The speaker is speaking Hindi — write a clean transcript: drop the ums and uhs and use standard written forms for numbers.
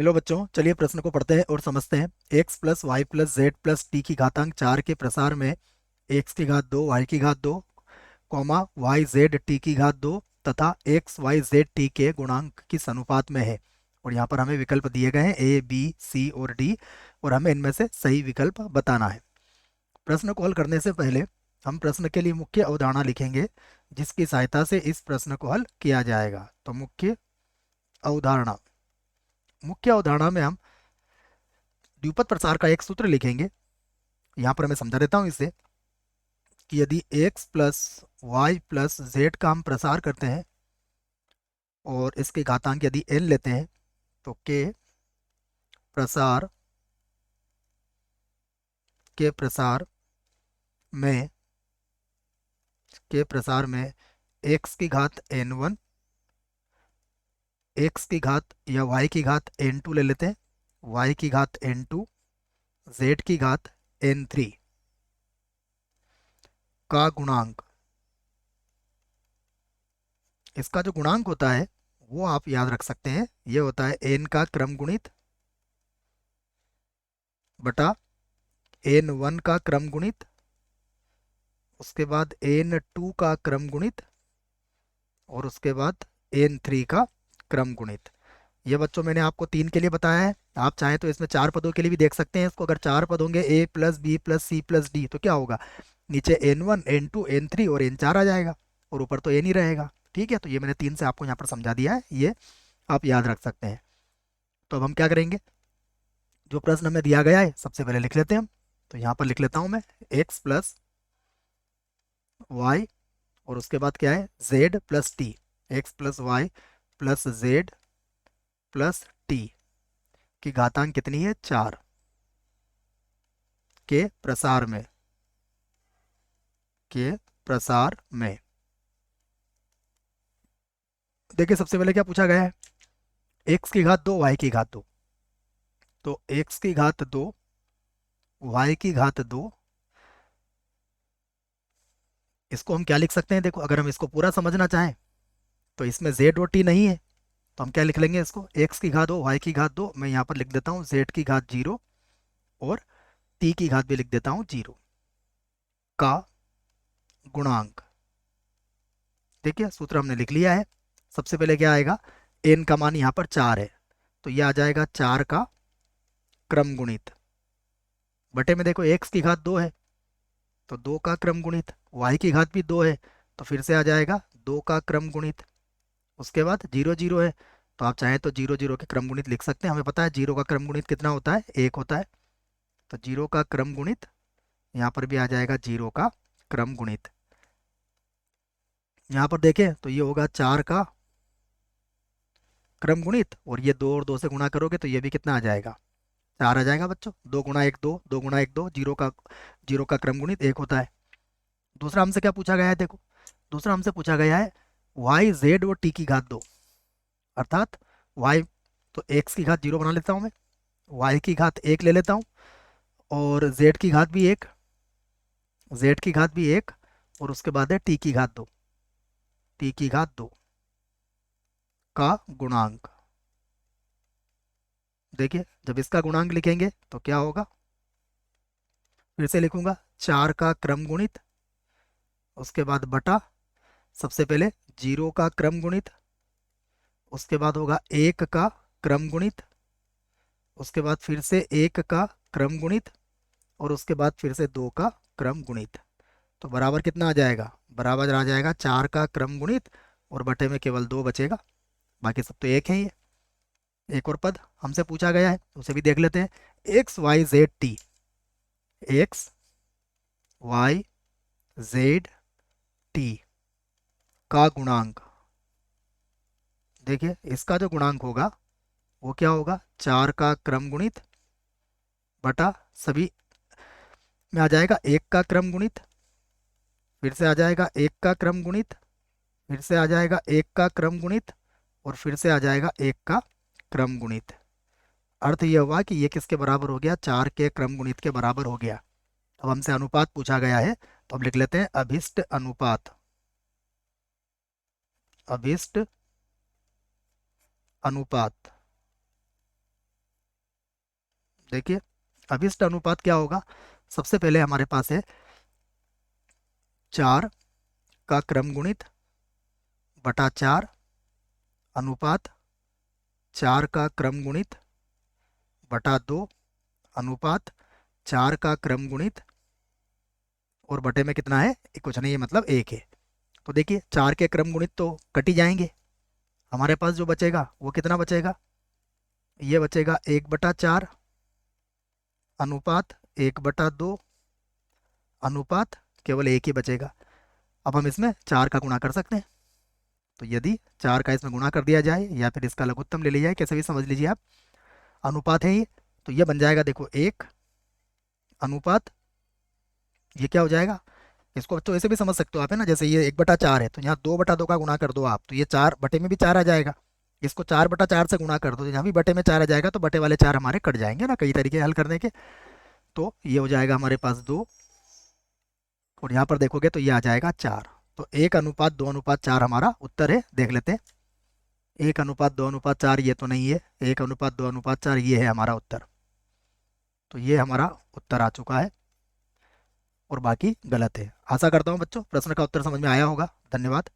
हेलो बच्चों, चलिए प्रश्न को पढ़ते हैं और समझते हैं। X plus y plus z plus t की घातांक 4 के प्रसार में एक्स की घात 2 वाई की घात 2 कॉमा वाई जेड टी की घात 2 तथा एक्स वाई जेड टी के गुणांक किस अनुपात में है। और यहाँ पर हमें विकल्प दिए गए हैं ए बी सी और डी, और हमें इनमें से सही विकल्प बताना है। प्रश्न को हल करने से पहले हम प्रश्न के लिए मुख्य अवधारणा लिखेंगे, जिसकी सहायता से इस प्रश्न को हल किया जाएगा। तो अवधारणा मुख्य अवधारणा में हम द्विपद प्रसार का एक सूत्र लिखेंगे। यहाँ पर मैं समझा देता हूँ इसे कि यदि x plus y plus z का हम प्रसार करते हैं और इसके घातांक यदि n लेते हैं तो प्रसार के प्रसार में x की घात n1, x की घात या y की घात n2 ले लेते हैं, y की घात n2, z की घात n3 का गुणांक। इसका जो गुणांक होता है वो आप याद रख सकते हैं, ये होता है n का क्रम गुणित बटा n1 का क्रम गुणित, उसके बाद n2 का क्रम गुणित और उसके बाद n3 का क्रम गुणित। ये बच्चों मैंने आपको 3 के लिए बताया है। आप चाहें तो इसमें 4 पदों के लिए भी देख सकते हैं इसको। अगर 4 पद होंगे a plus b plus c plus d तो क्या होगा, नीचे n1 n2 n3 और n4 आ जाएगा और ऊपर तो n ही रहेगा। ठीक है, तो ये मैंने 3 से आपको यहाँ पर समझा दिया है, ये आप याद रख सकते हैं। तो अब हम क्या करेंगे, जो प्रश्न हमें दिया गया है सबसे पहले लिख लेते हैं हम। तो यहाँ पर लिख लेता हूँ मैं एक्स प्लस वाई और उसके बाद क्या है z plus t. X plus y plus z plus t की घातांक कितनी है 4 के प्रसार में देखिए सबसे पहले क्या पूछा गया है, एक्स की घात 2 वाई की घात 2। तो एक्स की घात 2 वाई की घात 2, इसको हम क्या लिख सकते हैं। देखो अगर हम इसको पूरा समझना चाहें तो इसमें जेड और टी नहीं है, तो हम क्या लिख लेंगे इसको, एक्स की घात 2 वाई की घात 2, मैं यहाँ पर लिख देता हूँ जेड की घात 0 और टी की घात भी लिख देता हूँ 0 का गुणांक। देखिए सूत्र हमने लिख लिया है। सबसे पहले क्या आएगा, एन का मान यहाँ पर 4 है, तो ये आ जाएगा 4 का क्रम गुणित बटे में देखो एक्स की घात 2 है तो 2 का क्रम गुणित, वाई की घात भी 2 है तो फिर से आ जाएगा 2 का क्रम गुणित। उसके बाद 0 0 है, तो आप चाहें तो 0 0 के क्रम गुणित लिख सकते हैं। हमें पता है 0 का क्रम गुणित कितना होता है, 1 होता है। तो 0 का क्रम गुणित यहाँ पर भी आ जाएगा 0 का क्रम गुणित। यहाँ पर देखें तो ये होगा 4 का क्रम गुणित और ये 2 और 2 से गुणा करोगे तो ये भी कितना आ जाएगा, 4 आ जाएगा बच्चों। 2 गुणा 1 2, 2 गुणा 1 2, 0 का क्रम गुणित 1 होता है। दूसरा हमसे क्या पूछा गया है, देखो दूसरा हमसे पूछा गया है वाई जेड और टी की घात 2, अर्थात वाई, तो एक्स की घात 0 बना लेता हूँ मैं, वाई की घात 1 ले लेता हूँ और जेड की घात भी 1, जेड की घात भी 1 और उसके बाद है टी की घात 2, टी की घात 2 का गुणांक। देखिए जब इसका गुणांक लिखेंगे तो क्या होगा, फिर से लिखूंगा 4 का क्रम गुणित, उसके बाद बटा सबसे पहले 0 का क्रम गुणित, उसके बाद होगा 1 का क्रम गुणित, उसके बाद फिर से 1 का क्रम गुणित और उसके बाद फिर से 2 का क्रम गुणित। तो बराबर कितना आ जाएगा, बराबर आ जाएगा 4 का क्रम गुणित और बटे में केवल 2 बचेगा, बाकी सब तो एक है। ये एक और पद हमसे पूछा गया है उसे भी देख लेते हैं। X y z t, x y z t का गुणांक। देखिए इसका जो गुणांक होगा वो क्या होगा, 4 का क्रम गुणित बटा सभी में आ जाएगा 1 का क्रम गुणित, फिर से आ जाएगा 1 का क्रम गुणित, फिर से आ जाएगा 1 का क्रम गुणित और फिर से आ जाएगा 1 का क्रम गुणित। अर्थ यह हुआ कि ये किसके बराबर हो गया, 4 के क्रम गुणित के बराबर हो गया। अब हमसे अनुपात पूछा गया है तो अब लिख लेते हैं अभिष्ट अनुपात, अभिष्ट अनुपात। देखिए अभिष्ट अनुपात क्या होगा, सबसे पहले हमारे पास है 4 का क्रम गुणित बटा 4 अनुपात 4 का क्रम गुणित बटा 2 अनुपात 4 का क्रम गुणित और बटे में कितना है, कुछ नहीं है, मतलब 1 है। तो देखिए 4 के क्रम गुणित तो कट ही जाएंगे, हमारे पास जो बचेगा वो कितना बचेगा, ये बचेगा 1/4 अनुपात 1/2 अनुपात केवल 1 ही बचेगा। अब हम इसमें 4 का गुणा कर सकते हैं, तो यदि 4 का इसमें गुणा कर दिया जाए या फिर इसका लघुत्तम ले लिया जाए, कैसे भी समझ लीजिए आप, अनुपात है ये, तो ये बन जाएगा देखो 1 अनुपात, ये क्या हो जाएगा, इसको तो ऐसे भी समझ सकते हो आप, है ना, जैसे ये 1/4 है तो यहाँ 2/2 का गुणा कर दो आप, तो ये 4 बटे में भी 4 आ जाएगा, इसको 4/4 से गुणा कर दो, तो यहाँ भी बटे में 4 आ जाएगा, तो बटे वाले 4 हमारे कट जाएंगे ना, कई तरीके हल करने के। तो ये हो जाएगा हमारे पास 2, और यहाँ पर देखोगे तो ये आ जाएगा 4। तो 1:2:4 हमारा उत्तर है, देख लेते हैं। 1:2:4 ये तो नहीं है, 1:2:4 ये है हमारा उत्तर। तो ये हमारा उत्तर आ चुका है और बाकी गलत है। आशा करता हूँ बच्चों प्रश्न का उत्तर समझ में आया होगा। धन्यवाद।